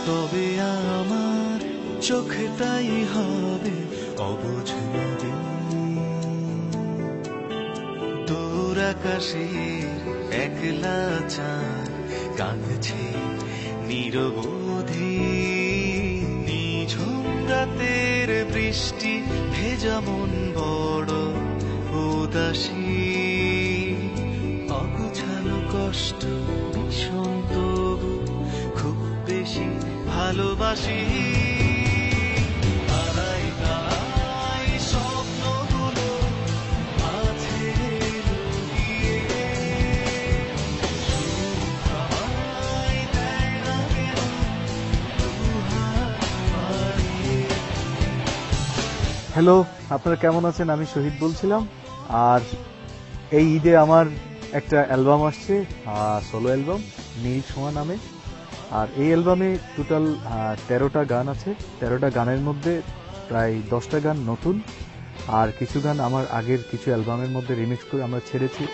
তবে আমার চোখে তাই হবে অবুঝ নদী। দূর আকাশে একলা চাঁদ কাঁদছে নিরবধি। নিঝুম রাতের বৃষ্টি ভেজা মন বড় উদাসী। অগোছালো কষ্ট ভীষণ তবু খুব বেশি ভালোবাসি। হ্যালো, আপনারা কেমন আছেন? আমি শহীদ বলছিলাম। আর এই ঈদে আমার একটা অ্যালবাম আসছে, সোলো অ্যালবাম নীল ছোঁয়া নামে। আর এই অ্যালবামে টোটাল 13টা গান আছে। 13টা গানের মধ্যে প্রায় 10টা গান নতুন, আর কিছু গান আমার আগের কিছু অ্যালবামের মধ্যে রিমিক্স করে আমরা ছেড়েছি।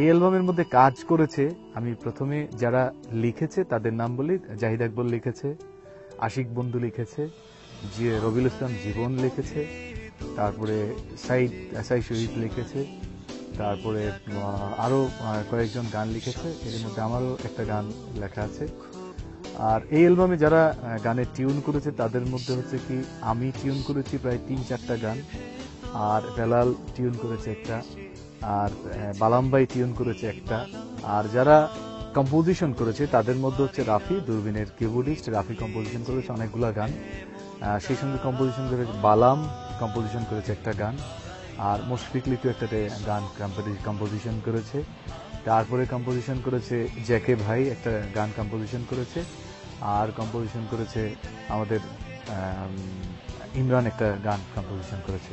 এই অ্যালবামের মধ্যে কাজ করেছে, আমি প্রথমে যারা লিখেছে তাদের নাম বলি। জাহিদ আকবর লিখেছে, আশিক বন্ধু লিখেছে, রবিউল ইসলাম জীবন লিখেছে, তারপরে সাই শহীদ লিখেছে, তারপরে আরো কয়েকজন গান লিখেছে। এর মধ্যে আমারও একটা গান লেখা আছে। আর এই অ্যালবামে যারা গানের টিউন করেছে তাদের মধ্যে হচ্ছে কি, আমি টিউন করেছি প্রায় 3-4টা গান, আর বেলাল টিউন করেছে একটা, আর বালামবাই টিউন করেছে একটা। আর যারা কম্পোজিশন করেছে তাদের মধ্যে হচ্ছে রাফি, দূরবীনের কিবোর্ডিস্ট রাফি কম্পোজিশন করেছে অনেকগুলা গান। সেই সঙ্গে কম্পোজিশন করেছে বালাম, কম্পোজিশন করেছে একটা গান। আর মুশফিক লিটু একটা গান কম্পোজিশন করেছে। তারপরে কম্পোজিশন করেছে জ্যাকে ভাই, একটা গান কম্পোজিশন করেছে। আর কম্পোজিশন করেছে আমাদের ইমরান, একটা গান কম্পোজিশন করেছে।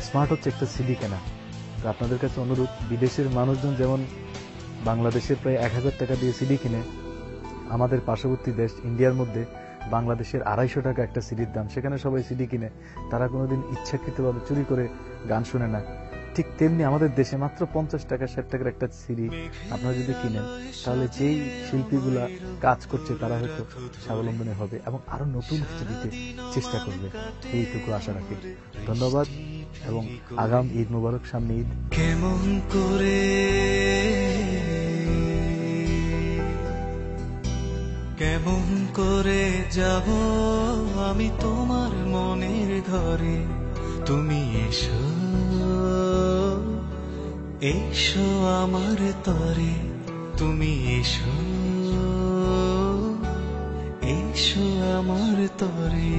স্মার্ট হচ্ছে একটা সিডি কেনা। তো আপনাদের কাছে অনুরোধ, বিদেশের মানুষজন যেমন বাংলাদেশের প্রায় 1000 টাকা দিয়ে সিডি কিনে, আমাদের পার্শ্ববর্তী দেশ ইন্ডিয়ার মধ্যে বাংলাদেশের 250 টাকা একটা সিডির দাম, সেখানে সবাই সিডি কিনে, তারা কোনোদিন ইচ্ছাকৃতভাবে চুরি করে গান শুনে না। ঠিক তেমনি আমাদের দেশে মাত্র 50 টাকা 60 টাকার একটা সিডি আপনারা যদি কিনেন, তাহলে যেই শিল্পীগুলা কাজ করছে তারা হয়তো স্বাবলম্বী হবে এবং আরো নতুন কিছু দিতে চেষ্টা করবে, এইটুকু আশা রাখি। ধন্যবাদ এবং আগাম ঈদ মুবারক, সামনে ঈদ। কেমন করে যাব আমি তোমার মনের ঘরে, তুমি এসো এসো আমার তরে, তুমি এসো এসো আমার তরে।